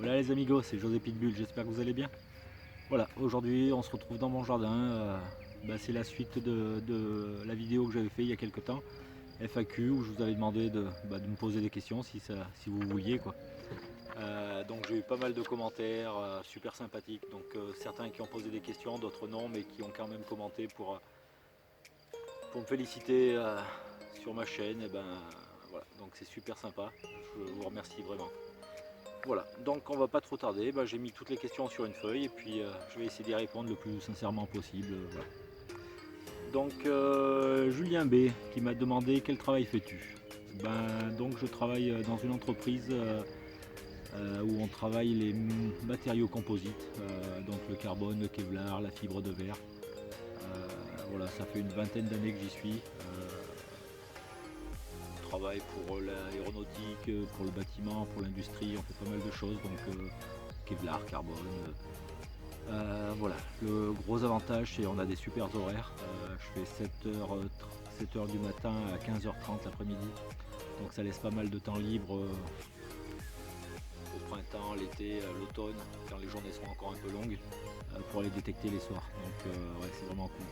Voilà les amigos, c'est José Pitbull, j'espère que vous allez bien. Voilà, aujourd'hui on se retrouve dans mon jardin. C'est la suite de la vidéo que j'avais fait il y a quelques temps, FAQ, où je vous avais demandé de me poser des questions si vous vouliez quoi. Donc j'ai eu pas mal de commentaires super sympathiques, donc certains qui ont posé des questions, d'autres non, mais qui ont quand même commenté pour me féliciter sur ma chaîne. Et voilà, donc c'est super sympa, je vous remercie vraiment. Voilà, donc on va pas trop tarder, j'ai mis toutes les questions sur une feuille et puis je vais essayer d'y répondre le plus sincèrement possible. Voilà. Donc Julien B qui m'a demandé quel travail fais-tu. Donc je travaille dans une entreprise où on travaille les matériaux composites, donc le carbone, le Kevlar, la fibre de verre. Voilà, ça fait une vingtaine d'années que j'y suis. On travaille pour l'aéronautique, pour le bâtiment, pour l'industrie, on fait pas mal de choses, donc Kevlar, carbone. Voilà, le gros avantage c'est qu'on a des super horaires. Je fais 7h du matin à 15h30 l'après-midi, donc ça laisse pas mal de temps libre au printemps, l'été, l'automne, quand les journées seront encore un peu longues, pour aller détecter les soirs. Donc ouais, c'est vraiment cool.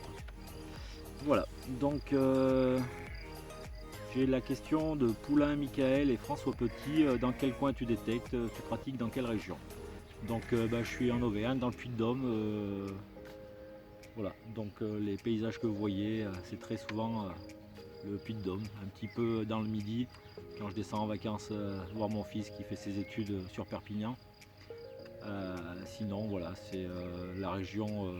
Voilà, donc j'ai la question de Poulain, Michael et François Petit. Dans quel coin tu détectes, tu pratiques dans quelle région? Donc je suis en Auvergne, dans le Puy-de-Dôme. Voilà, donc les paysages que vous voyez, c'est très souvent le Puy-de-Dôme, un petit peu dans le Midi, quand je descends en vacances voir mon fils qui fait ses études sur Perpignan. Sinon, voilà, c'est la région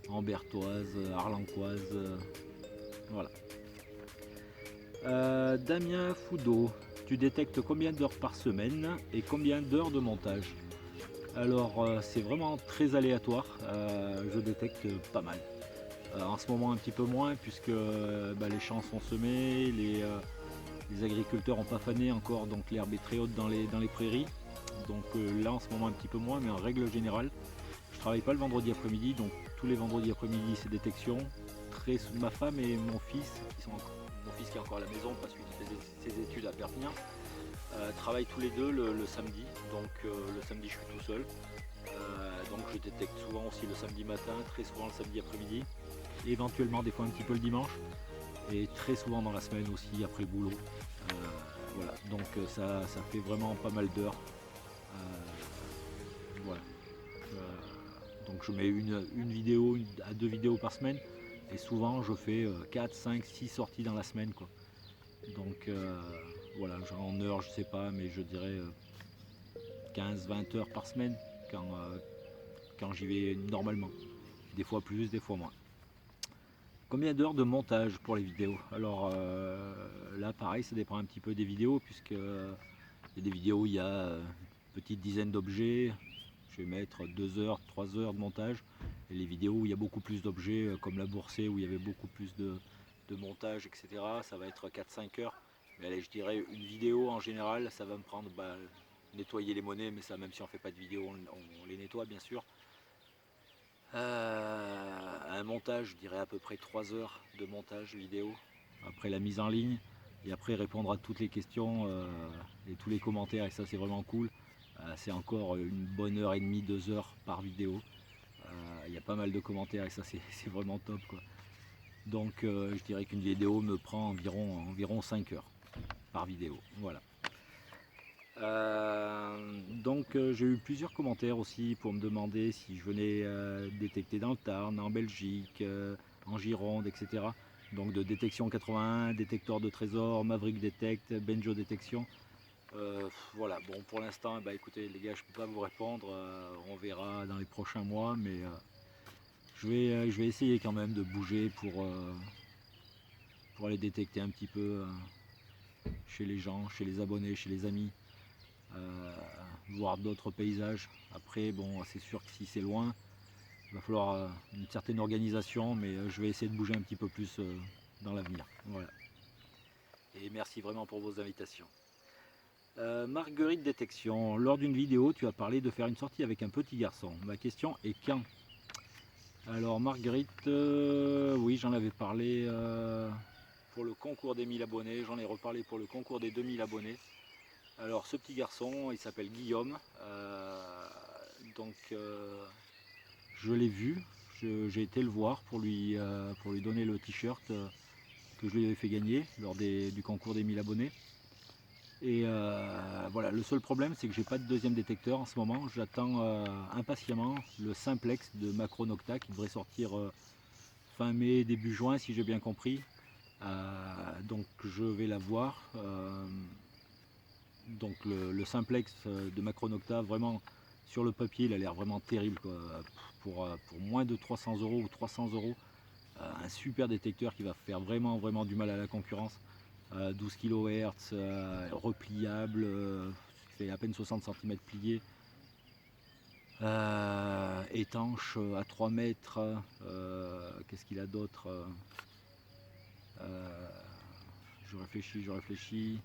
ambertoise, arlencoise, voilà. Damien Foudot, tu détectes combien d'heures par semaine et combien d'heures de montage? Alors c'est vraiment très aléatoire, je détecte pas mal. En ce moment un petit peu moins puisque les champs sont semés, les agriculteurs n'ont pas fané encore, donc l'herbe est très haute dans les prairies. Donc là en ce moment un petit peu moins, mais en règle générale, je ne travaille pas le vendredi après-midi, donc tous les vendredis après-midi c'est détection. Ma femme et mon fils, mon fils qui est encore à la maison parce qu'il fait ses études à Perpignan, travaillent tous les deux le samedi, donc le samedi je suis tout seul. Donc je détecte souvent aussi le samedi matin, très souvent le samedi après-midi, éventuellement des fois un petit peu le dimanche, et très souvent dans la semaine aussi après le boulot. Voilà, donc ça fait vraiment pas mal d'heures. Voilà. Donc je mets une vidéo à deux vidéos par semaine, et souvent je fais 4, 5, 6 sorties dans la semaine, quoi. Donc voilà, genre en heures je sais pas, mais je dirais 15-20 heures par semaine quand j'y vais normalement. Des fois plus, des fois moins. Combien d'heures de montage pour les vidéos? Alors là pareil, ça dépend un petit peu des vidéos, puisque il y a des vidéos où il y a une petite dizaine d'objets, je vais mettre 2 heures, 3 heures de montage. Et les vidéos où il y a beaucoup plus d'objets, comme la boursée où il y avait beaucoup plus de montage, etc., ça va être 4-5 heures. Mais allez, je dirais une vidéo en général, ça va me prendre nettoyer les monnaies, mais ça, même si on ne fait pas de vidéo, on les nettoie bien sûr. Un montage, je dirais à peu près 3 heures de montage vidéo, après la mise en ligne, et après répondre à toutes les questions et tous les commentaires, et ça c'est vraiment cool. C'est encore une bonne heure et demie, 2 heures par vidéo. Il y a pas mal de commentaires et ça c'est vraiment top, quoi. Donc je dirais qu'une vidéo me prend environ 5 heures par vidéo. Voilà. Donc j'ai eu plusieurs commentaires aussi pour me demander si je venais détecter dans le Tarn, en Belgique, en Gironde, etc. Donc de détection 81, détecteur de trésors, Maverick Detect, Benjo Détection. Voilà, bon pour l'instant, écoutez les gars, je peux pas vous répondre, on verra dans les prochains mois, mais je vais essayer quand même de bouger pour aller détecter un petit peu chez les gens, chez les abonnés, chez les amis. Voir d'autres paysages. Après, bon, c'est sûr que si c'est loin, il va falloir une certaine organisation, mais je vais essayer de bouger un petit peu plus dans l'avenir. Voilà. Et merci vraiment pour vos invitations. Marguerite Détection, lors d'une vidéo, tu as parlé de faire une sortie avec un petit garçon. Ma question est quand? Alors Marguerite, oui, j'en avais parlé pour le concours des 1000 abonnés, j'en ai reparlé pour le concours des 2000 abonnés. Alors ce petit garçon, il s'appelle Guillaume. Donc je l'ai vu, j'ai été le voir pour lui donner le t-shirt que je lui avais fait gagner lors du concours des 1000 abonnés. Et voilà, le seul problème c'est que j'ai pas de deuxième détecteur en ce moment. J'attends impatiemment le simplex de Macro Nocta qui devrait sortir fin mai, début juin si j'ai bien compris. Donc je vais l'avoir. Donc le simplex de Macro Nocta, vraiment sur le papier, il a l'air vraiment terrible, quoi. Pour moins de 300 euros ou 300 euros, un super détecteur qui va faire vraiment du mal à la concurrence. 12 kHz, repliable, fait à peine 60 cm plié, étanche à 3 mètres. Qu'est-ce qu'il a d'autre? Je réfléchis.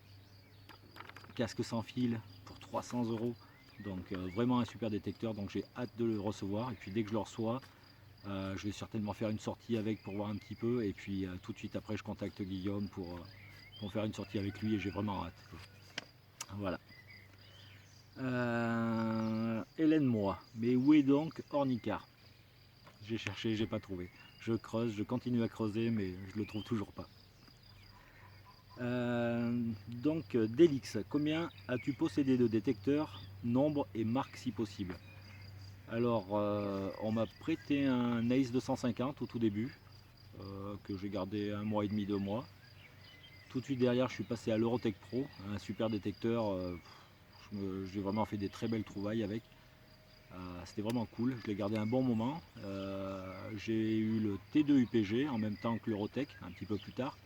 Casque sans fil pour 300 euros. Donc vraiment un super détecteur, donc j'ai hâte de le recevoir. Et puis dès que je le reçois, je vais certainement faire une sortie avec pour voir un petit peu. Et puis tout de suite après, je contacte Guillaume pour faire une sortie avec lui et j'ai vraiment hâte. Voilà. Hélène Moi, mais où est donc Ornicar? J'ai cherché, j'ai pas trouvé. Je creuse, je continue à creuser, mais je le trouve toujours pas. Donc Delix, combien as-tu possédé de détecteurs, nombre et marque si possible? Alors on m'a prêté un Ace 250 au tout début, que j'ai gardé 1 mois et demi, 2 mois. Tout de suite derrière je suis passé à l'Eurotech Pro, un super détecteur, j'ai vraiment fait des très belles trouvailles avec. C'était vraiment cool, je l'ai gardé un bon moment. J'ai eu le T2 UPG en même temps que l'Eurotech, un petit peu plus tard.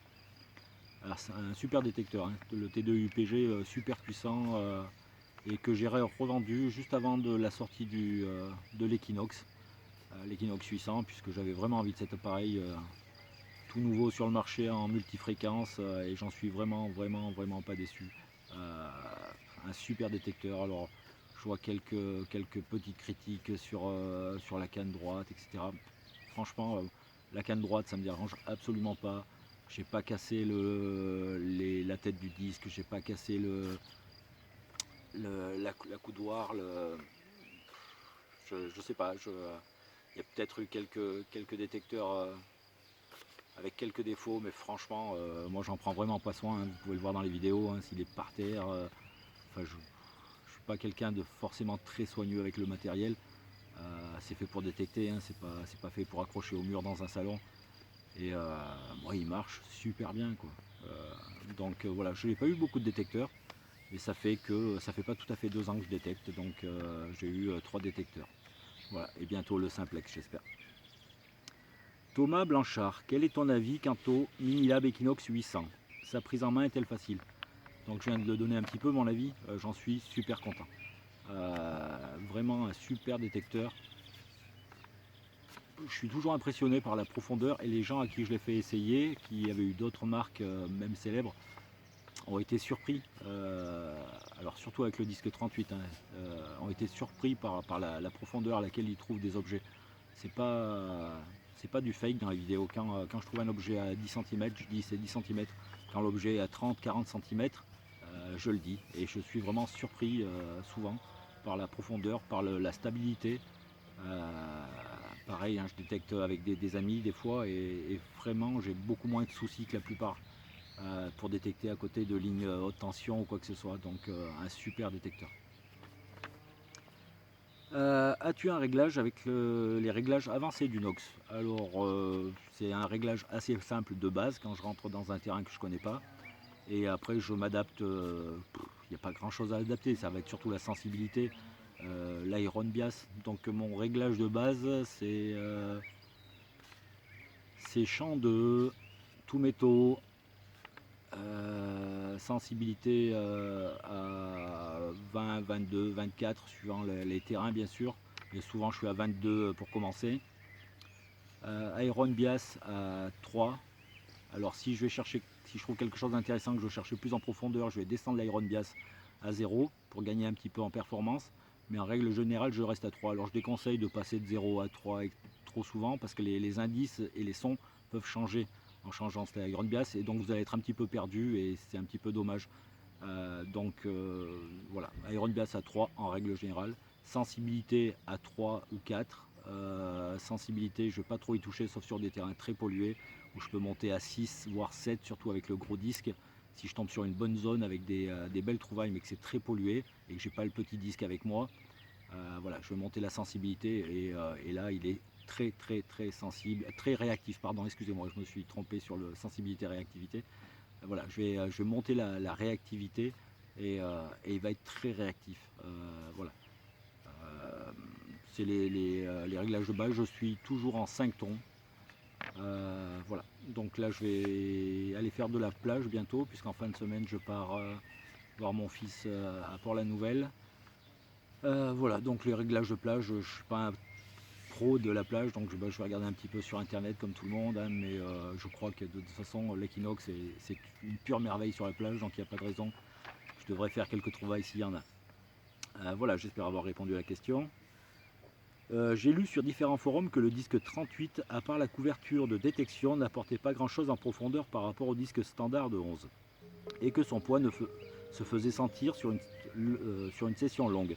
Alors c'est un super détecteur, hein, le T2 UPG super puissant et que j'ai revendu juste avant de la sortie de l'Equinox, l'Equinox 800, puisque j'avais vraiment envie de cet appareil tout nouveau sur le marché en multifréquence et j'en suis vraiment pas déçu. Un super détecteur. Alors je vois quelques petites critiques sur la canne droite, etc. Franchement, la canne droite, ça me dérange absolument pas. J'ai pas cassé la tête du disque, j'ai pas cassé la coudoir. Je sais pas. Il y a peut-être eu quelques détecteurs avec quelques défauts, mais franchement, moi j'en prends vraiment pas soin. Hein. Vous pouvez le voir dans les vidéos, hein, s'il est par terre. Enfin, je suis pas quelqu'un de forcément très soigneux avec le matériel. C'est fait pour détecter, hein, c'est pas fait pour accrocher au mur dans un salon. Et moi, il marche super bien, quoi. Donc voilà, je n'ai pas eu beaucoup de détecteurs, mais ça fait pas tout à fait 2 ans que je détecte, donc j'ai eu 3 détecteurs. Voilà, et bientôt le simplex, j'espère. Thomas Blanchard, quel est ton avis quant au Minilab Equinox 800? Sa prise en main est-elle facile? Donc je viens de le donner un petit peu mon avis, j'en suis super content. Vraiment un super détecteur. Je suis toujours impressionné par la profondeur et les gens à qui je l'ai fait essayer, qui avaient eu d'autres marques même célèbres, ont été surpris, alors surtout avec le disque 38, hein, ont été surpris par la profondeur à laquelle ils trouvent des objets. C'est pas du fake dans les vidéos. Quand je trouve un objet à 10 cm, je dis c'est 10 cm. Quand l'objet est à 30-40 cm, je le dis. Et je suis vraiment surpris souvent par la profondeur, par la stabilité. Pareil, hein, je détecte avec des amis des fois et vraiment j'ai beaucoup moins de soucis que la plupart pour détecter à côté de lignes haute tension ou quoi que ce soit. Donc un super détecteur. As-tu un réglage avec les réglages avancés du Nox? Alors c'est un réglage assez simple de base quand je rentre dans un terrain que je connais pas. Et après je m'adapte, il n'y a pas grand chose à adapter, ça va être surtout la sensibilité, l'iron bias. Donc mon réglage de base c'est champ de tout métaux, sensibilité à 20, 22, 24 suivant les terrains bien sûr, mais souvent je suis à 22 pour commencer. Iron bias à 3. Alors si je trouve quelque chose d'intéressant que je veux chercher plus en profondeur, je vais descendre l'iron bias à 0 pour gagner un petit peu en performance, mais en règle générale je reste à 3. Alors je déconseille de passer de 0 à 3 trop souvent parce que les indices et les sons peuvent changer en changeant cet iron bias et donc vous allez être un petit peu perdu et c'est un petit peu dommage. Voilà, Iron Bias à 3 en règle générale, sensibilité à 3 ou 4. Sensibilité, je ne vais pas trop y toucher sauf sur des terrains très pollués où je peux monter à 6 voire 7, surtout avec le gros disque. Si je tombe sur une bonne zone avec des belles trouvailles mais que c'est très pollué et que j'ai pas le petit disque avec moi, voilà, je vais monter la sensibilité et là il est très sensible, très réactif, pardon, excusez-moi, je me suis trompé sur le sensibilité réactivité. Voilà, je vais monter la réactivité et il va être très réactif. Voilà. C'est les réglages de base, je suis toujours en 5 tons. Voilà, donc là je vais aller faire de la plage bientôt, puisqu'en fin de semaine je pars voir mon fils à Port-la-Nouvelle. Voilà, donc les réglages de plage, je ne suis pas un pro de la plage, donc je vais regarder un petit peu sur internet comme tout le monde, hein, mais je crois que de toute façon l'Equinox c'est une pure merveille sur la plage, donc il n'y a pas de raison. Je devrais faire quelques trouvailles s'il y en a. Voilà, j'espère avoir répondu à la question. J'ai lu sur différents forums que le disque 38, à part la couverture de détection, n'apportait pas grand chose en profondeur par rapport au disque standard de 11, et que son poids se faisait sentir sur une session longue.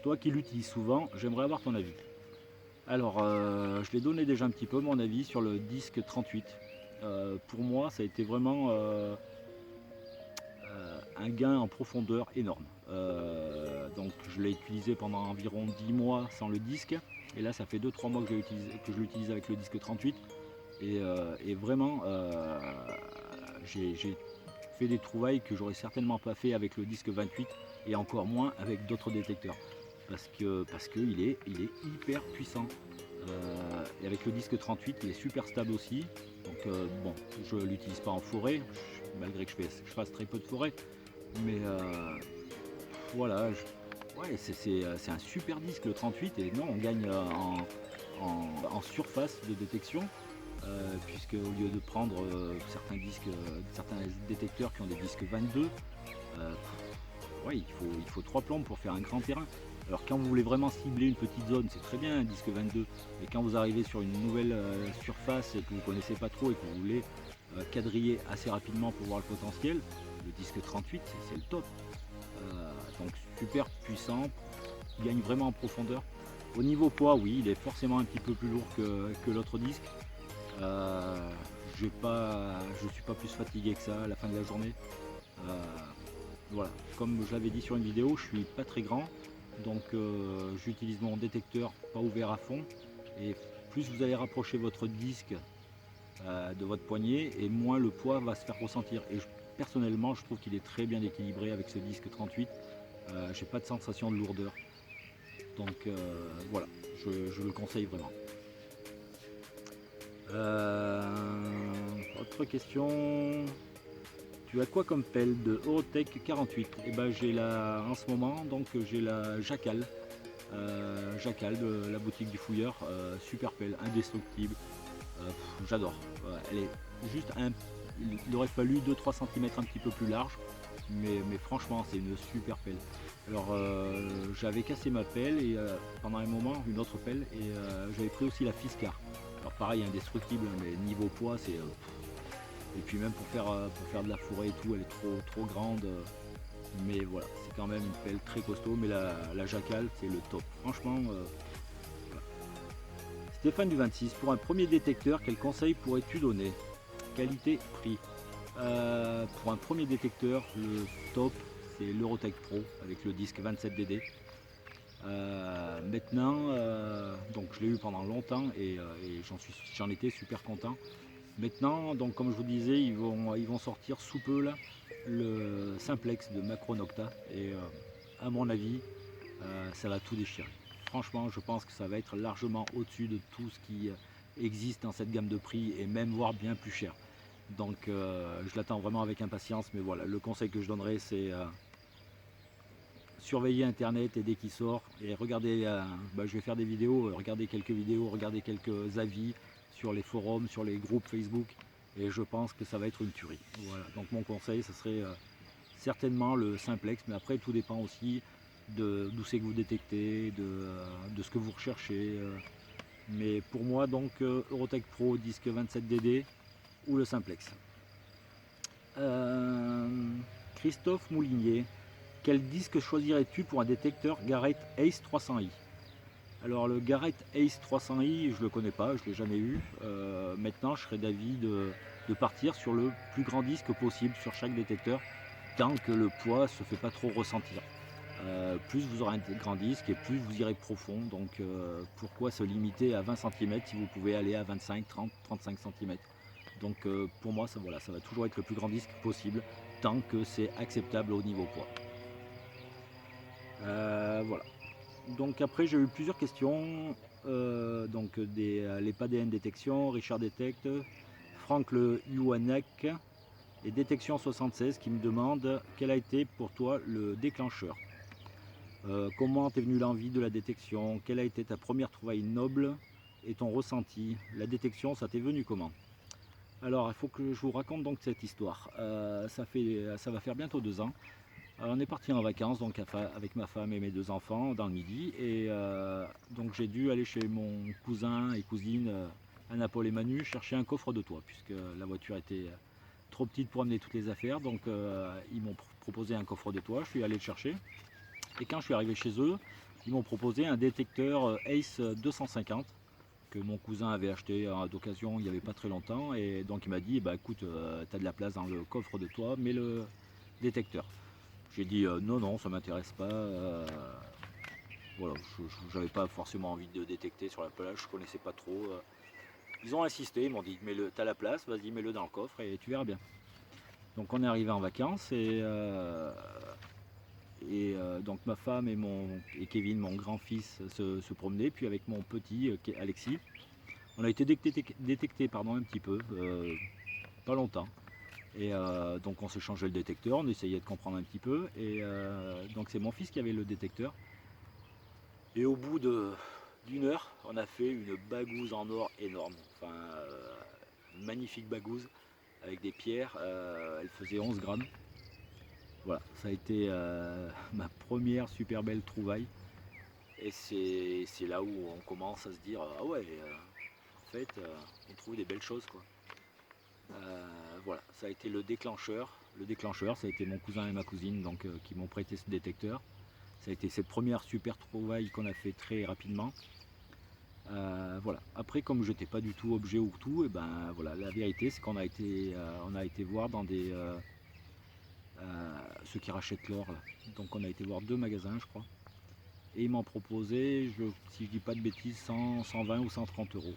Toi qui l'utilises souvent, j'aimerais avoir ton avis. Alors, je l'ai donné déjà un petit peu mon avis sur le disque 38. Pour moi, ça a été vraiment un gain en profondeur énorme. Donc je l'ai utilisé pendant environ 10 mois sans le disque, et là ça fait 2-3 mois que je l'utilise avec le disque 38, et vraiment j'ai fait des trouvailles que j'aurais certainement pas fait avec le disque 28, et encore moins avec d'autres détecteurs, parce qu'il est hyper puissant. Et avec le disque 38 il est super stable aussi, donc bon, je ne l'utilise pas en forêt, malgré que je fasse très peu de forêt, mais voilà, ouais, c'est un super disque le 38, et non, on gagne en surface de détection, puisque au lieu de prendre certains disques, certains détecteurs qui ont des disques 22, ouais, il faut 3 plombes pour faire un grand terrain. Alors quand vous voulez vraiment cibler une petite zone, c'est très bien un disque 22, mais quand vous arrivez sur une nouvelle surface et que vous ne connaissez pas trop et que vous voulez quadriller assez rapidement pour voir le potentiel, le disque 38 c'est le top. Donc super puissant, il gagne vraiment en profondeur. Au niveau poids, oui, il est forcément un petit peu plus lourd que l'autre disque. Je ne suis pas plus fatigué que ça à la fin de la journée. Voilà, comme je l'avais dit sur une vidéo, je suis pas très grand, donc j'utilise mon détecteur pas ouvert à fond, et plus vous allez rapprocher votre disque de votre poignet, et moins le poids va se faire ressentir. Et personnellement, je trouve qu'il est très bien équilibré avec ce disque 38. J'ai pas de sensation de lourdeur, donc voilà, je le conseille vraiment. Autre question. Tu as quoi comme pelle de Eurotech 48? Et ben j'ai en ce moment, donc j'ai la Jackal. Jackal de la boutique du fouilleur, super pelle, indestructible. J'adore. Elle est juste il aurait fallu 2-3 cm un petit peu plus large, mais franchement c'est une super pelle. Alors j'avais cassé ma pelle et pendant un moment une autre pelle, et j'avais pris aussi la Fiskar. Alors pareil, indestructible, mais niveau poids c'est et puis même pour faire de la forêt et tout, elle est trop grande. Mais voilà, c'est quand même une pelle très costaud, mais la Jackal c'est le top. Franchement, voilà. Stéphane du 26, pour un premier détecteur, quel conseil pourrais-tu donner? Qualité, prix. Pour un premier détecteur, le top c'est l'Eurotech Pro avec le disque 27DD. Maintenant, donc je l'ai eu pendant longtemps et j'en étais super content. Maintenant, donc comme je vous disais, ils vont sortir sous peu là, le simplex de Macronocta, et à mon avis, ça va tout déchirer. Franchement, je pense que ça va être largement au-dessus de tout ce qui existe dans cette gamme de prix, et même voire bien plus cher. Donc je l'attends vraiment avec impatience, mais voilà, le conseil que je donnerais c'est surveiller internet, et dès qu'il sort, et regardez, je vais faire des vidéos, regarder quelques vidéos, regarder quelques avis sur les forums, sur les groupes Facebook, et je pense que ça va être une tuerie. Voilà, donc mon conseil ce serait certainement le simplex, mais après tout dépend aussi d'où c'est que vous détectez, de ce que vous recherchez. Mais pour moi donc Eurotech Pro disque 27DD ou le simplex. Christophe Moulinier. Quel disque choisirais-tu pour un détecteur Garrett Ace 300i? Alors le Garrett Ace 300i, je ne le connais pas, je ne l'ai jamais eu. Maintenant, je serais d'avis de partir sur le plus grand disque possible sur chaque détecteur, tant que le poids ne se fait pas trop ressentir. Plus vous aurez un grand disque et plus vous irez profond. Donc pourquoi se limiter à 20 cm si vous pouvez aller à 25, 30, 35 cm? Donc pour moi, ça va toujours être le plus grand disque possible, tant que c'est acceptable au niveau poids. Voilà. Donc après j'ai eu plusieurs questions, donc les PADN Détection, Richard Detect, Franck Le Youanek et Détection 76 qui me demandent quel a été pour toi le déclencheur. Comment t'es venu l'envie de la détection? Quelle a été ta première trouvaille noble et ton ressenti? La détection, ça t'est venu comment? Alors il faut que je vous raconte donc cette histoire. Ça va faire bientôt 2 ans. Alors, on est parti en vacances donc avec ma femme et mes 2 enfants dans le midi et donc j'ai dû aller chez mon cousin et cousine à Naples et Manu chercher un coffre de toit puisque la voiture était trop petite pour amener toutes les affaires, donc ils m'ont proposé un coffre de toit, je suis allé le chercher et quand je suis arrivé chez eux ils m'ont proposé un détecteur Ace 250 que mon cousin avait acheté d'occasion il n'y avait pas très longtemps et donc il m'a dit bah écoute tu as de la place dans le coffre de toit, mets le détecteur. J'ai dit non, ça m'intéresse pas. Voilà, je n'avais pas forcément envie de détecter sur la plage, je connaissais pas trop. Ils ont insisté, ils m'ont dit t'as la place, vas-y mets-le dans le coffre et tu verras bien. Donc on est arrivé en vacances et donc ma femme et Kevin, mon grand-fils, se promenaient, puis avec mon petit Alexis, on a été détecté un petit peu, pas longtemps. Et donc on se changeait le détecteur, on essayait de comprendre un petit peu. Et donc c'est mon fils qui avait le détecteur. Et au bout d'une heure, on a fait une bagouze en or énorme. Enfin, une magnifique bagouze avec des pierres. Elle faisait 11 grammes. Voilà, ça a été ma première super belle trouvaille. Et c'est là où on commence à se dire ah ouais, en fait, on trouve des belles choses quoi. Voilà, ça a été le déclencheur. Le déclencheur, ça a été mon cousin et ma cousine donc, qui m'ont prêté ce détecteur. Ça a été cette première super trouvaille qu'on a fait très rapidement. Voilà. Après, comme je n'étais pas du tout objet ou tout, et ben voilà, la vérité c'est qu'on a été voir dans ceux qui rachètent l'or. Donc on a été voir 2 magasins, je crois. Et ils m'ont proposé, si je dis pas de bêtises, 100, 120 ou 130 euros.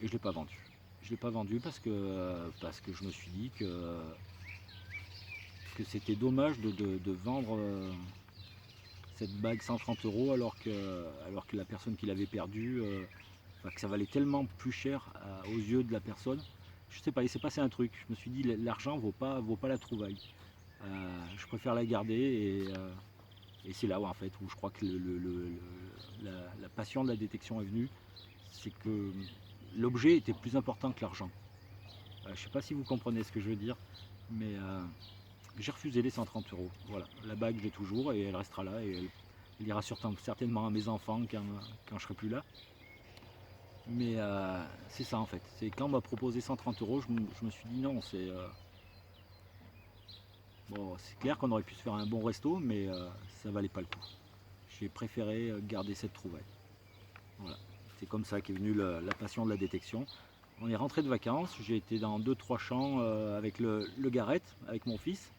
Et je ne l'ai pas vendu. Je ne l'ai pas vendu parce que je me suis dit que c'était dommage de vendre cette bague 130 euros alors que la personne qui l'avait perdue, que ça valait tellement plus cher aux yeux de la personne. Je sais pas, il s'est passé un truc. Je me suis dit l'argent vaut pas la trouvaille. Je préfère la garder et c'est là où, en fait, où je crois que la passion de la détection est venue. C'est que l'objet était plus important que l'argent. Je ne sais pas si vous comprenez ce que je veux dire, mais j'ai refusé les 130 euros. Voilà, la bague j'ai toujours et elle restera là et elle ira certainement à mes enfants quand je serai plus là. Mais c'est ça en fait. C'est quand on m'a proposé 130 euros, je me suis dit non, bon, c'est clair qu'on aurait pu se faire un bon resto, mais ça valait pas le coup. J'ai préféré garder cette trouvaille. Voilà. C'est comme ça qu'est venue la passion de la détection. On est rentré de vacances, j'ai été dans 2-3 champs avec le Garrett, avec mon fils,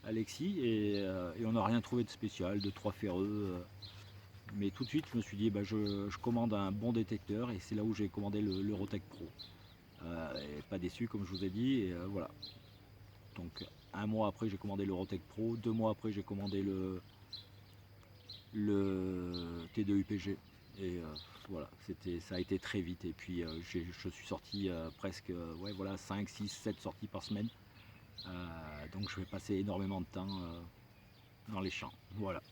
Alexis, et on n'a rien trouvé de spécial, 2-3 ferreux. Mais tout de suite, je me suis dit, je commande un bon détecteur, et c'est là où j'ai commandé l'Eurotech Pro. Et pas déçu, comme je vous ai dit, et voilà. Donc 1 mois après, j'ai commandé l'Eurotech Pro, 2 mois après, j'ai commandé le T2 UPG. Et voilà, ça a été très vite. Et puis je suis sorti presque 5, 6, 7 sorties par semaine. Donc je vais passer énormément de temps dans les champs. Voilà.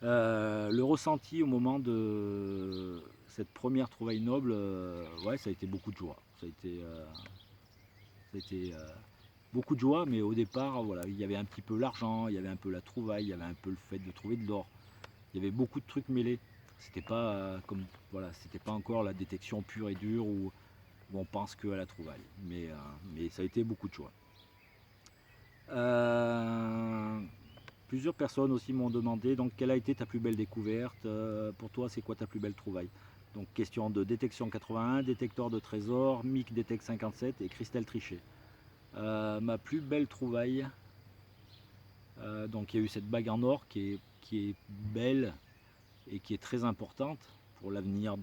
Le ressenti au moment de cette première trouvaille noble, ça a été beaucoup de joie. Ça a été beaucoup de joie, mais au départ, voilà, il y avait un petit peu l'argent, il y avait un peu la trouvaille, il y avait un peu le fait de trouver de l'or. Il y avait beaucoup de trucs mêlés. C'était pas c'était pas encore la détection pure et dure où on pense que à la trouvaille. Mais ça a été beaucoup de joie. Plusieurs personnes aussi m'ont demandé donc quelle a été ta plus belle découverte, pour toi c'est quoi ta plus belle trouvaille? Donc question de détection 81, détecteur de trésors, MIC Detect 57 et Christelle Trichet. Ma plus belle trouvaille, donc il y a eu cette bague en or qui est belle et qui est très importante pour l'avenir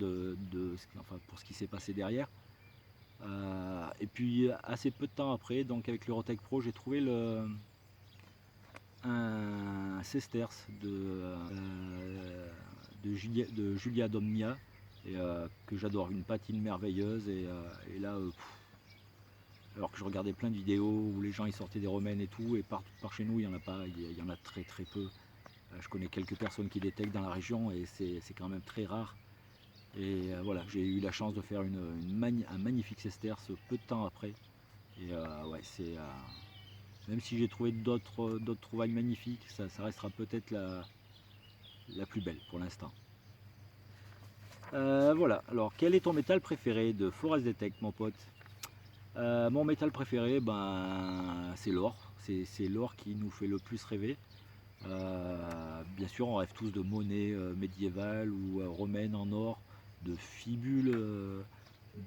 enfin, pour ce qui s'est passé derrière. Et puis assez peu de temps après, donc avec l'Eurotech Pro, j'ai trouvé un sesterce de Julia Domnia, et, que j'adore, une patine merveilleuse. Et là, alors que je regardais plein de vidéos où les gens ils sortaient des romaines et tout, et par chez nous il n'y en a pas, il y en a très très peu. Je connais quelques personnes qui détectent dans la région et c'est quand même très rare. Et voilà, j'ai eu la chance de faire un magnifique sesterce peu de temps après. Et ouais, même si j'ai trouvé d'autres trouvailles magnifiques, ça restera peut-être la plus belle pour l'instant. Voilà, alors quel est ton métal préféré de Forest Detect, mon pote? Mon métal préféré, ben, c'est l'or. C'est l'or qui nous fait le plus rêver. Bien sûr, on rêve tous de monnaie médiévale ou romaine en or, de fibules,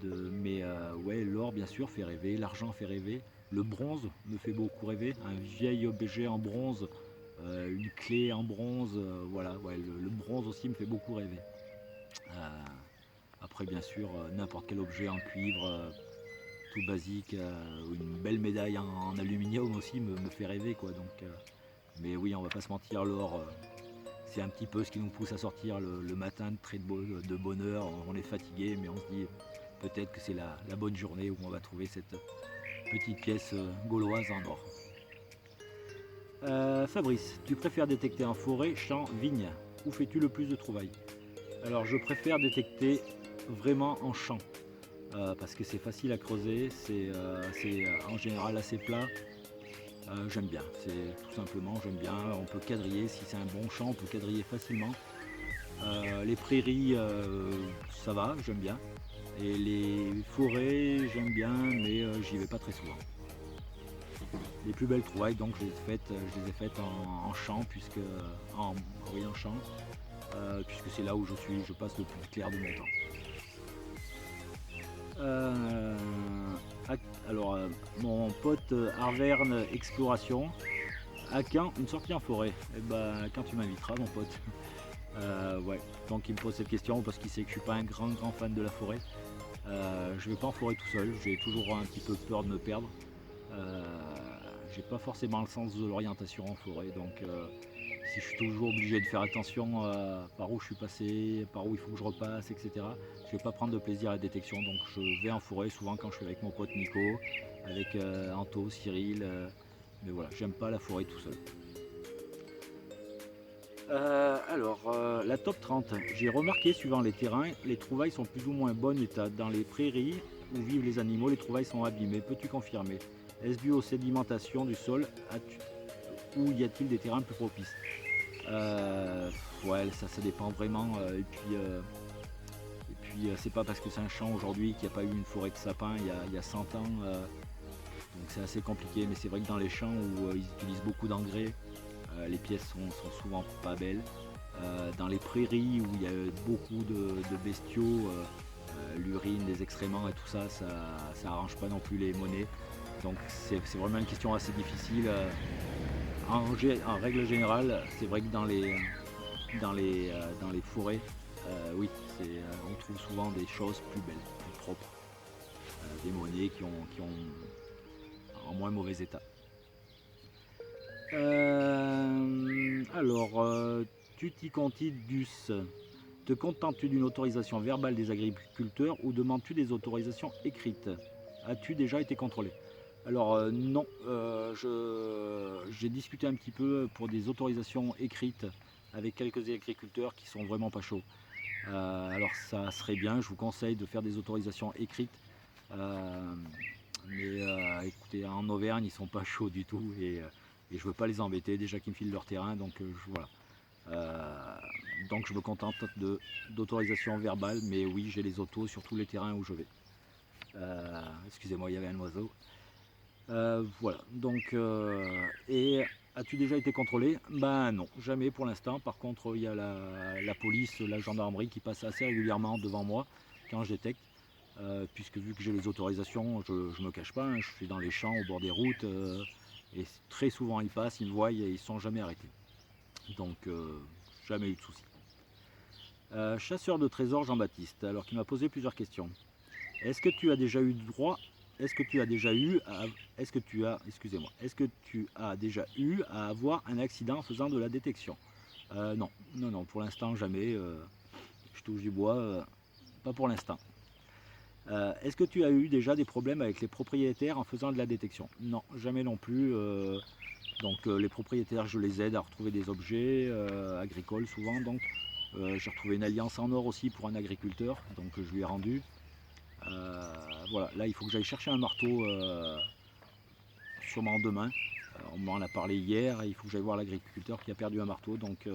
mais ouais, l'or bien sûr fait rêver, l'argent fait rêver, le bronze me fait beaucoup rêver, un vieil objet en bronze, une clé en bronze, voilà, ouais, le bronze aussi me fait beaucoup rêver. Euh, Après, bien sûr, n'importe quel objet en cuivre, tout basique, une belle médaille en aluminium aussi me fait rêver, quoi. Donc, mais oui, on va pas se mentir, l'or, c'est un petit peu ce qui nous pousse à sortir le matin de bonne heure. On est fatigué, mais on se dit peut-être que c'est la bonne journée où on va trouver cette petite pièce gauloise en or. Fabrice, tu préfères détecter en forêt, champ, vigne? Où fais-tu le plus de trouvailles? Alors je préfère détecter vraiment en champ, parce que c'est facile à creuser, c'est en général assez plat. J'aime bien, c'est tout simplement, j'aime bien. On peut quadriller, si c'est un bon champ, on peut quadriller facilement. Les prairies, ça va, j'aime bien. Et les forêts, j'aime bien, mais j'y vais pas très souvent. Les plus belles trouvailles, donc, je les ai faites en champ, en, oui, en champ, puisque c'est là où je passe le plus clair de mon temps. Euh, alors, mon pote Arverne Exploration, à quand une sortie en forêt? Eh ben, quand tu m'inviteras, mon pote. Ouais, donc il me pose cette question parce qu'il sait que je suis pas un grand fan de la forêt. Je vais pas en forêt tout seul, j'ai toujours un petit peu peur de me perdre. Euh, j'ai pas forcément le sens de l'orientation en forêt, donc si je suis toujours obligé de faire attention par où je suis passé, par où il faut que je repasse, etc., je vais pas prendre de plaisir à la détection, donc je vais en forêt souvent quand je suis avec mon pote Nico, avec Anto, Cyril, mais voilà, j'aime pas la forêt tout seul. La top 30. J'ai remarqué, suivant les terrains, les trouvailles sont plus ou moins bonnes état. Dans les prairies où vivent les animaux, les trouvailles sont abîmées. Peux-tu confirmer? Est-ce dû aux sédimentations du sol ou y a-t-il des terrains plus propices? Ouais, ça dépend vraiment. C'est pas parce que c'est un champ aujourd'hui qu'il n'y a pas eu une forêt de sapins il y a 100 ans. Donc c'est assez compliqué, mais c'est vrai que dans les champs où ils utilisent beaucoup d'engrais, les pièces sont souvent pas belles. Dans les prairies où il y a beaucoup de bestiaux, l'urine, les excréments et tout ça, ça arrange pas non plus les monnaies. Donc c'est vraiment une question assez difficile. En règle générale, c'est vrai que dans les forêts, oui, on trouve souvent des choses plus belles, plus propres, des monnaies qui ont en moins mauvais état. Tutti quantidus, te contentes-tu d'une autorisation verbale des agriculteurs ou demandes-tu des autorisations écrites? As-tu déjà été contrôlé? Alors non, j'ai discuté un petit peu pour des autorisations écrites avec quelques agriculteurs qui sont vraiment pas chauds. Alors ça serait bien, je vous conseille de faire des autorisations écrites. Euh, Écoutez, en Auvergne, ils sont pas chauds du tout et je veux pas les embêter, déjà qu'ils me filent leur terrain, donc voilà. Euh, donc je me contente d'autorisation verbale, mais oui, j'ai les autos sur tous les terrains où je vais. Excusez-moi, il y avait un oiseau. Voilà, donc et as-tu déjà été contrôlé? Ben non, jamais pour l'instant. Par contre, il y a la police, la gendarmerie qui passe assez régulièrement devant moi quand je détecte. Puisque vu que j'ai les autorisations, je ne me cache pas, hein, je suis dans les champs, au bord des routes, et très souvent ils passent, ils me voient et ils ne sont jamais arrêtés. Donc jamais eu de soucis. Chasseur de trésors Jean-Baptiste, alors qui m'a posé plusieurs questions. Est-ce que tu as déjà eu droit, est-ce que tu as déjà eu, est-ce que tu as, excusez-moi, est-ce que tu as déjà eu à avoir un accident en faisant de la détection? Non, non, non, pour l'instant jamais. Je touche du bois, pas pour l'instant. Est-ce que tu as eu déjà des problèmes avec les propriétaires en faisant de la détection? Non, jamais non plus. Donc les propriétaires, je les aide à retrouver des objets agricoles souvent. Donc j'ai retrouvé une alliance en or aussi pour un agriculteur, donc je lui ai rendu. Voilà, là il faut que j'aille chercher un marteau sûrement demain. On m'en a parlé hier et il faut que j'aille voir l'agriculteur qui a perdu un marteau. Donc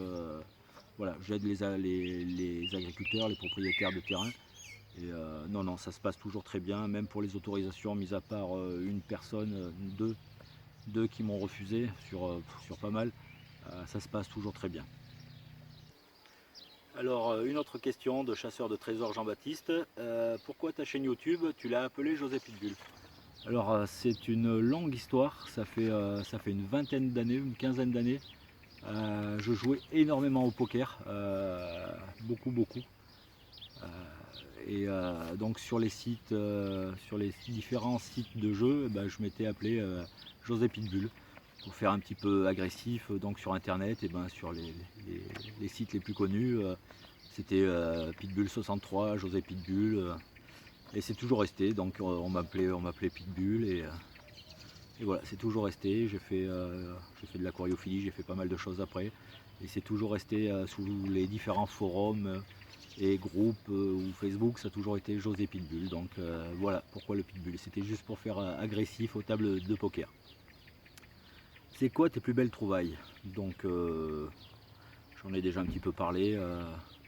voilà, j'aide les agriculteurs, les propriétaires de terrain. Et non, non, ça se passe toujours très bien, même pour les autorisations, mis à part une personne, deux qui m'ont refusé sur pas mal, ça se passe toujours très bien. Alors, une autre question de chasseur de trésors Jean-Baptiste. Pourquoi ta chaîne YouTube, tu l'as appelée José Pitbull? Alors, c'est une longue histoire, ça fait une vingtaine d'années, une quinzaine d'années. Je jouais énormément au poker, beaucoup, beaucoup. Et donc sur les sites, sur les différents sites de jeux, eh ben, je m'étais appelé José Pitbull pour faire un petit peu agressif. Donc sur internet, et ben, sur les sites les plus connus, c'était Pitbull 63, José Pitbull, et c'est toujours resté. Donc on m'appelait Pitbull et voilà, c'est toujours resté. J'ai fait de l'aquariophilie, j'ai fait pas mal de choses après, et c'est toujours resté sous les différents forums et groupe ou Facebook, ça a toujours été José Pitbull. Donc voilà pourquoi le Pitbull. C'était juste pour faire agressif aux tables de poker. C'est quoi tes plus belles trouvailles? Donc j'en ai déjà un petit peu parlé.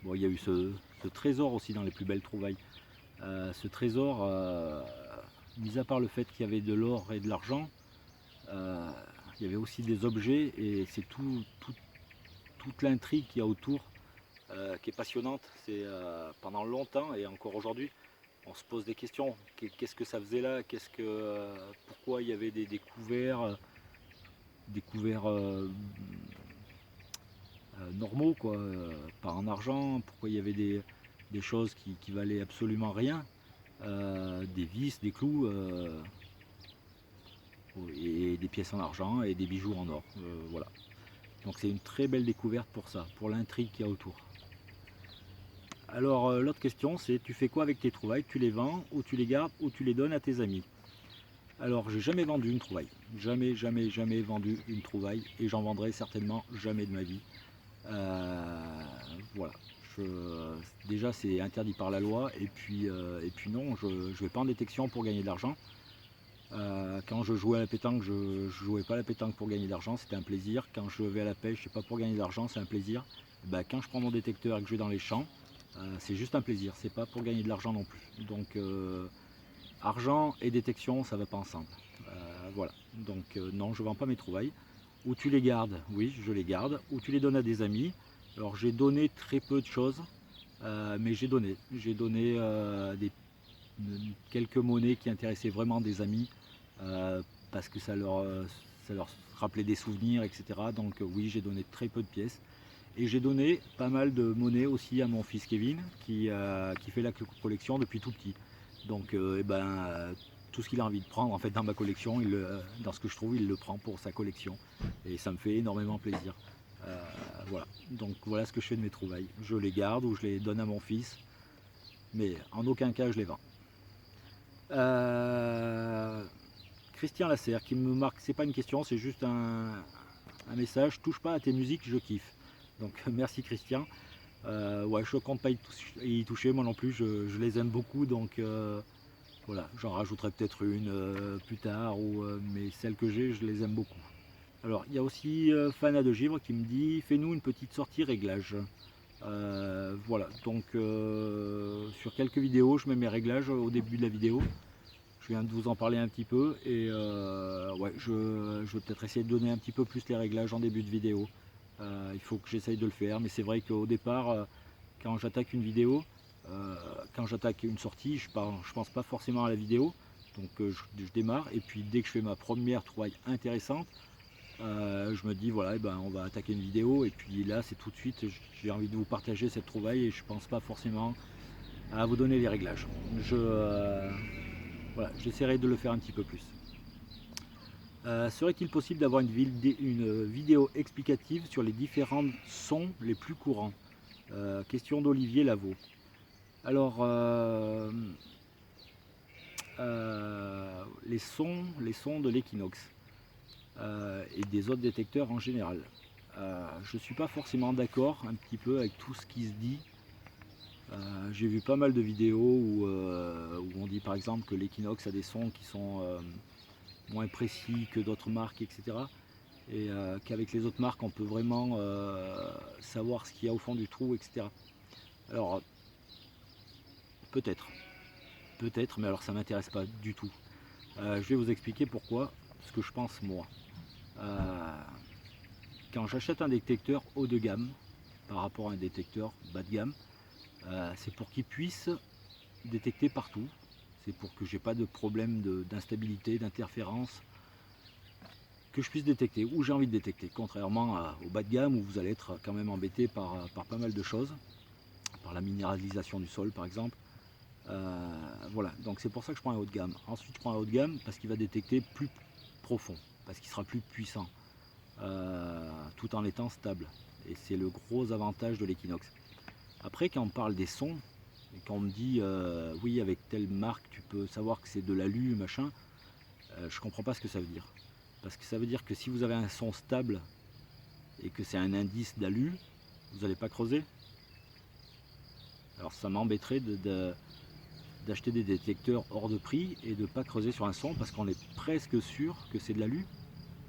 Bon, il y a eu ce trésor aussi dans les plus belles trouvailles. Ce trésor, mis à part le fait qu'il y avait de l'or et de l'argent, il y avait aussi des objets et c'est toute l'intrigue qu'il y a autour qui est passionnante. C'est pendant longtemps et encore aujourd'hui, on se pose des questions. Qu'est-ce que ça faisait là? Pourquoi il y avait des couverts, normaux, quoi, pas en argent? Pourquoi il y avait des choses qui valaient absolument rien? Des vis, des clous, et des pièces en argent et des bijoux en or. Voilà. Donc c'est une très belle découverte pour ça, pour l'intrigue qu'il y a autour. Alors l'autre question c'est, tu fais quoi avec tes trouvailles? Tu les vends ou tu les gardes ou tu les donnes à tes amis? Alors j'ai jamais vendu une trouvaille, jamais, jamais, jamais vendu une trouvaille et j'en vendrai certainement jamais de ma vie. Voilà, déjà c'est interdit par la loi et puis non, je ne vais pas en détection pour gagner de l'argent. Quand je jouais à la pétanque, je ne jouais pas à la pétanque pour gagner de l'argent, c'était un plaisir. Quand je vais à la pêche, c'est pas pour gagner de l'argent, c'est un plaisir. Ben, quand je prends mon détecteur et que je vais dans les champs, c'est juste un plaisir, c'est pas pour gagner de l'argent non plus. Donc argent et détection, ça va pas ensemble. Voilà, donc non, je vends pas mes trouvailles. Ou tu les gardes, oui, je les garde. Ou tu les donnes à des amis. Alors j'ai donné très peu de choses, mais j'ai donné. J'ai donné quelques monnaies qui intéressaient vraiment des amis, parce que ça leur rappelait des souvenirs, etc. Donc oui, j'ai donné très peu de pièces. Et j'ai donné pas mal de monnaie aussi à mon fils Kevin, qui fait la collection depuis tout petit. Donc tout ce qu'il a envie de prendre en fait dans ma collection, dans ce que je trouve, il le prend pour sa collection. Et ça me fait énormément plaisir. Voilà. Donc voilà ce que je fais de mes trouvailles. Je les garde ou je les donne à mon fils, mais en aucun cas je les vends. Christian Lasserre qui me marque, c'est pas une question, c'est juste un message. Touche pas à tes musiques, je kiffe. Donc merci Christian. Ouais, je ne compte pas y toucher, moi non plus, je les aime beaucoup, donc voilà, j'en rajouterai peut-être une plus tard, mais celles que j'ai, je les aime beaucoup. Alors, il y a aussi Fana de Givre qui me dit, fais-nous une petite sortie réglage. Voilà, donc sur quelques vidéos, je mets mes réglages au début de la vidéo. Je viens de vous en parler un petit peu et ouais, je vais peut-être essayer de donner un petit peu plus les réglages en début de vidéo. Il faut que j'essaye de le faire, mais c'est vrai qu'au départ, quand j'attaque une vidéo, quand j'attaque une sortie, je pense pas forcément à la vidéo, donc je démarre et puis dès que je fais ma première trouvaille intéressante, je me dis voilà, eh ben, on va attaquer une vidéo et puis là c'est tout de suite, j'ai envie de vous partager cette trouvaille et je pense pas forcément à vous donner les réglages. Voilà, j'essaierai de le faire un petit peu plus. Serait-il possible d'avoir une vidéo explicative sur les différents sons les plus courants? Question d'Olivier Lavaux. Alors, les sons de l'Equinox et des autres détecteurs en général. Je ne suis pas forcément d'accord un petit peu avec tout ce qui se dit. J'ai vu pas mal de vidéos où on dit par exemple que l'Equinox a des sons qui sont moins précis que d'autres marques, etc. Et qu'avec les autres marques on peut vraiment savoir ce qu'il y a au fond du trou, etc. Alors peut-être, mais alors ça m'intéresse pas du tout. Je vais vous expliquer pourquoi, ce que je pense moi. Quand j'achète un détecteur haut de gamme par rapport à un détecteur bas de gamme, c'est pour qu'il puisse détecter partout. C'est pour que j'ai pas de problème d'instabilité, d'interférence, que je puisse détecter où j'ai envie de détecter, contrairement au bas de gamme où vous allez être quand même embêté par pas mal de choses, par la minéralisation du sol par exemple. Voilà, donc c'est pour ça que je prends un haut de gamme. Ensuite je prends un haut de gamme parce qu'il va détecter plus profond, parce qu'il sera plus puissant, tout en étant stable. Et c'est le gros avantage de l'Equinox. Après quand on parle des sons, et quand on me dit oui avec telle marque tu peux savoir que c'est de l'alu machin, je comprends pas ce que ça veut dire. Parce que ça veut dire que si vous avez un son stable et que c'est un indice d'alu, vous n'allez pas creuser. Alors ça m'embêterait d'acheter des détecteurs hors de prix et de ne pas creuser sur un son parce qu'on est presque sûr que c'est de l'alu.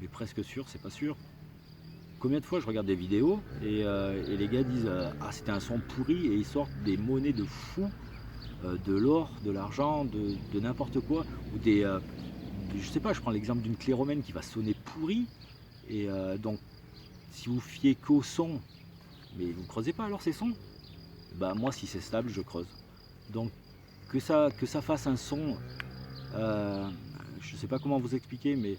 Mais presque sûr, c'est pas sûr. Combien de fois je regarde des vidéos et les gars disent ah c'était un son pourri et ils sortent des monnaies de fou, de l'or, de l'argent, de n'importe quoi, ou je sais pas, je prends l'exemple d'une clé romaine qui va sonner pourri et donc si vous fiez qu'au son, mais vous creusez pas alors ces sons, bah moi si c'est stable je creuse. Donc que ça fasse un son, je sais pas comment vous expliquer, mais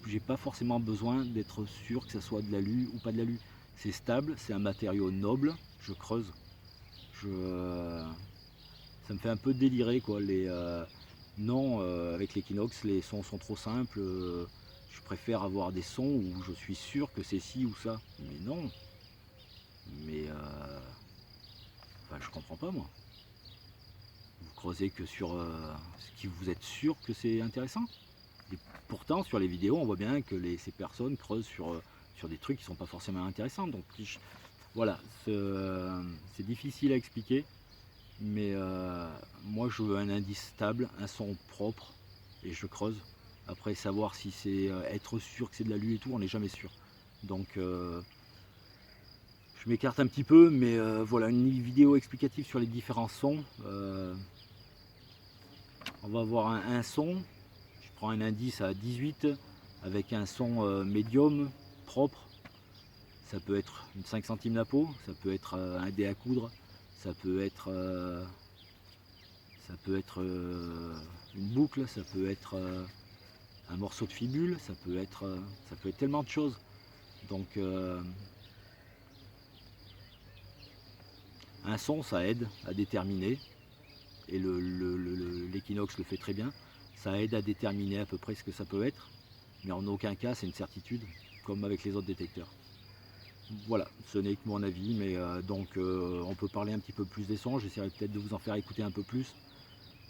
j'ai pas forcément besoin d'être sûr que ça soit de l'alu ou pas de l'alu. C'est stable, c'est un matériau noble, je creuse. Ça me fait un peu délirer quoi. Non, avec l'Equinox, les sons sont trop simples. Je préfère avoir des sons où je suis sûr que c'est ci ou ça. Mais non. Mais enfin, je comprends pas moi. Vous creusez que sur ce qui vous êtes sûr que c'est intéressant. Et pourtant, sur les vidéos, on voit bien que ces personnes creusent sur des trucs qui sont pas forcément intéressants. Donc voilà, c'est difficile à expliquer. Mais moi je veux un indice stable, un son propre et je creuse. Après savoir si c'est être sûr que c'est de l'alu et tout, on n'est jamais sûr. Donc je m'écarte un petit peu, mais voilà, une vidéo explicative sur les différents sons. On va avoir un son, je prends un indice à 18 avec un son médium, propre. Ça peut être une 5 centimes la peau, ça peut être un dé à coudre, ça peut être une boucle, ça peut être un morceau de fibule, ça peut être tellement de choses. Donc un son ça aide à déterminer, et l'Equinox le fait très bien, ça aide à déterminer à peu près ce que ça peut être, mais en aucun cas c'est une certitude, comme avec les autres détecteurs. Voilà, ce n'est que mon avis, mais donc on peut parler un petit peu plus des sons, j'essaierai peut-être de vous en faire écouter un peu plus.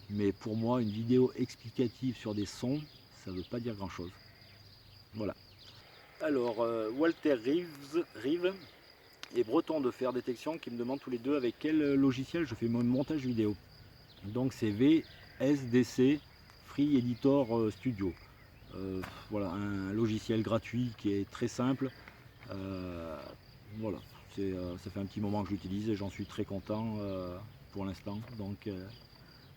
Mais pour moi, une vidéo explicative sur des sons, ça ne veut pas dire grand-chose. Voilà. Alors, Walter Rive et Breton de Faire Détection qui me demandent tous les deux avec quel logiciel je fais mon montage vidéo. Donc c'est VSDC Free Editor Studio. Voilà, un logiciel gratuit qui est très simple. Voilà, ça fait un petit moment que j'utilise et j'en suis très content pour l'instant. Donc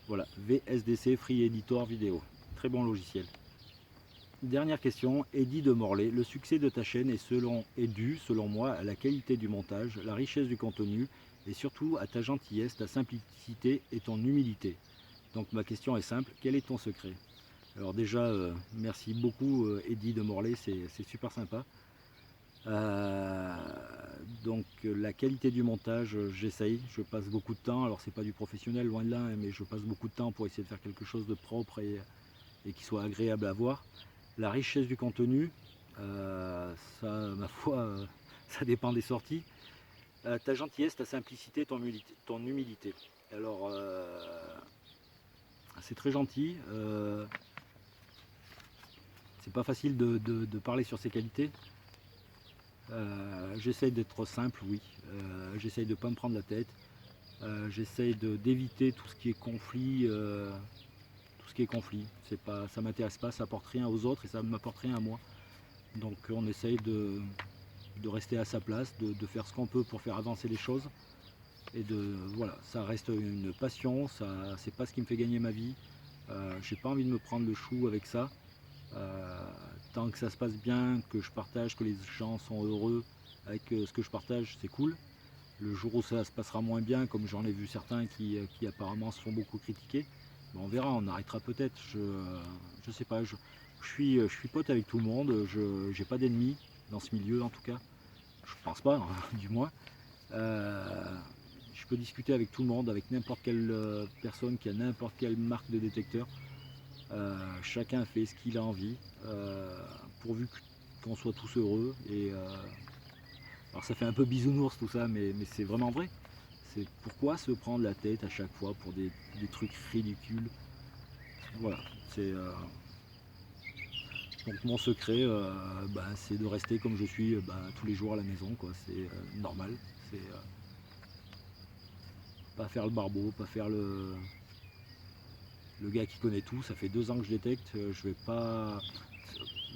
Voilà, VSDC Free Editor Vidéo. Très bon logiciel. Dernière question, Eddy de Morlaix. Le succès de ta chaîne est dû, selon moi, à la qualité du montage, la richesse du contenu et surtout à ta gentillesse, ta simplicité et ton humilité. Donc ma question est simple, quel est ton secret? Alors déjà, merci beaucoup Eddy de Morlaix, c'est super sympa. Donc la qualité du montage, j'essaye, je passe beaucoup de temps, alors c'est pas du professionnel loin de là, hein, mais je passe beaucoup de temps pour essayer de faire quelque chose de propre et qui soit agréable à voir. La richesse du contenu, ça, ma foi, ça dépend des sorties. Ta gentillesse, ta simplicité, ton humilité. Alors, c'est très gentil. C'est pas facile de parler sur ses qualités. J'essaye d'être simple, oui. J'essaye de ne pas me prendre la tête. J'essaye d'éviter tout ce qui est conflit. Tout ce qui est conflit, ça m'intéresse pas, ça apporte rien aux autres et ça ne m'apporte rien à moi. Donc on essaye de rester à sa place, de faire ce qu'on peut pour faire avancer les choses. Et voilà, ça reste une passion, c'est pas ce qui me fait gagner ma vie. J'ai pas envie de me prendre le chou avec ça. Tant que ça se passe bien, que je partage, que les gens sont heureux avec ce que je partage, c'est cool. Le jour où ça se passera moins bien, comme j'en ai vu certains qui apparemment se font beaucoup critiquer, on verra, on arrêtera peut-être. Je sais pas, je suis pote avec tout le monde, je n'ai pas d'ennemis dans ce milieu en tout cas. Je pense pas, hein, du moins. Je peux discuter avec tout le monde, avec n'importe quelle personne qui a n'importe quelle marque de détecteur. Chacun fait ce qu'il a envie, pourvu qu'on soit tous heureux. Alors ça fait un peu bisounours tout ça, mais c'est vraiment vrai. C'est pourquoi se prendre la tête à chaque fois pour des trucs ridicules. Voilà, c'est donc mon secret, c'est de rester comme je suis tous les jours à la maison, quoi. C'est normal. C'est pas faire le barbeau, pas faire le gars qui connaît tout. Ça fait 2 ans que je détecte, je vais pas.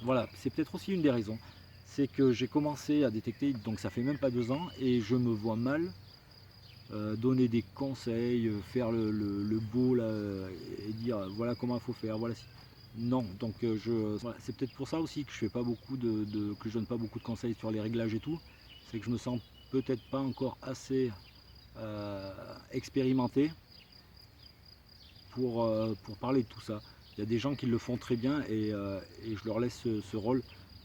Voilà, c'est peut-être aussi une des raisons. C'est que j'ai commencé à détecter, donc ça fait même pas 2 ans, et je me vois mal donner des conseils, faire le beau là, et dire voilà comment il faut faire, voilà si. Non, donc voilà, c'est peut-être pour ça aussi que je fais pas beaucoup que je donne pas beaucoup de conseils sur les réglages et tout. C'est que je me sens peut-être pas encore assez expérimenté pour parler de tout ça. Il y a des gens qui le font très bien et je leur laisse ce rôle.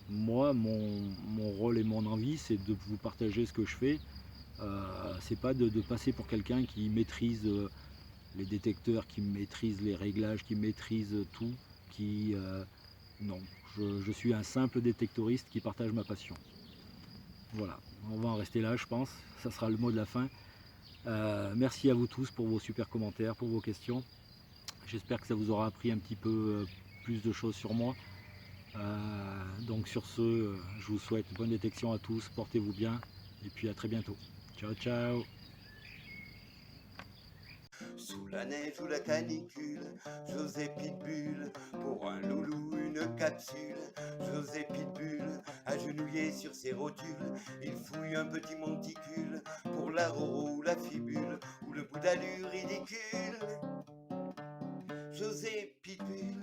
Moi, mon rôle et mon envie, c'est de vous partager ce que je fais. C'est pas de passer pour quelqu'un qui maîtrise les détecteurs, qui maîtrise les réglages, qui maîtrise tout, non, je suis un simple détectoriste qui partage ma passion. Voilà, on va en rester là je pense, ça sera le mot de la fin. Merci à vous tous pour vos super commentaires, pour vos questions. J'espère que ça vous aura appris un petit peu plus de choses sur moi. Donc sur ce, je vous souhaite bonne détection à tous, portez-vous bien et puis à très bientôt. Ciao ciao. Sous la neige ou la canicule, José Pitbull, pour un loulou une capsule. José Pitbull, agenouillé sur ses rotules, il fouille un petit monticule, pour la roro ou la fibule, ou le bout d'allure ridicule. José Pitbull,